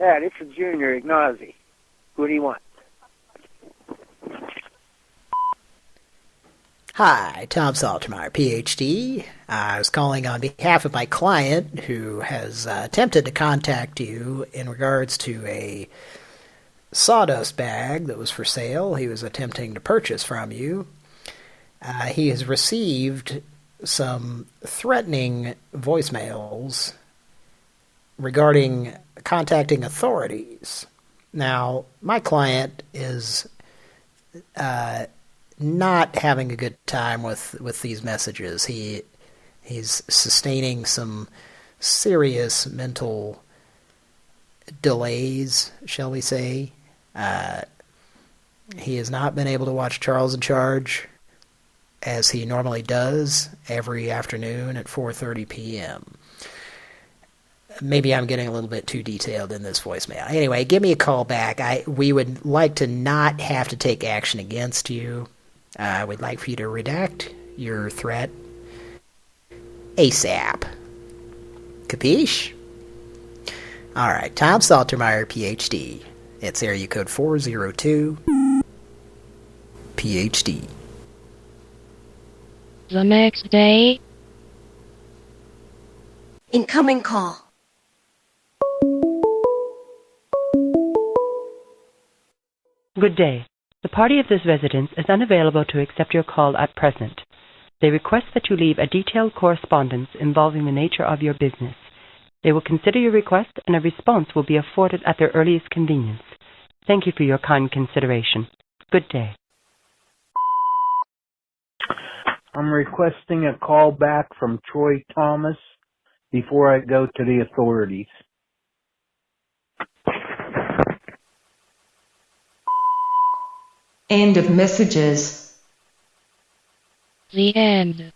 Yeah, this is Junior Ignazi. Who do you want? Hi, Tom Saltermeyer, PhD. I was calling on behalf of my client who has attempted to contact you in regards to a sawdust bag that was for sale he was attempting to purchase from you. He has received some threatening voicemails regarding contacting authorities. Now, my client is not having a good time with these messages. He's sustaining some serious mental delays, shall we say. He has not been able to watch Charles in Charge as he normally does every afternoon at 4:30 p.m. Maybe I'm getting a little bit too detailed in this voicemail. Anyway, give me a call back. We would like to not have to take action against you. We'd like for you to redact your threat ASAP. Capiche? Alright, Tom Saltermeyer, PhD. It's area code 402, PhD. The next day. Incoming call. Good day. The party of this residence is unavailable to accept your call at present. They request that you leave a detailed correspondence involving the nature of your business. They will consider your request and a response will be afforded at their earliest convenience. Thank you for your kind consideration. Good day. I'm requesting a call back from Troy Thomas before I go to the authorities. End of messages. The end.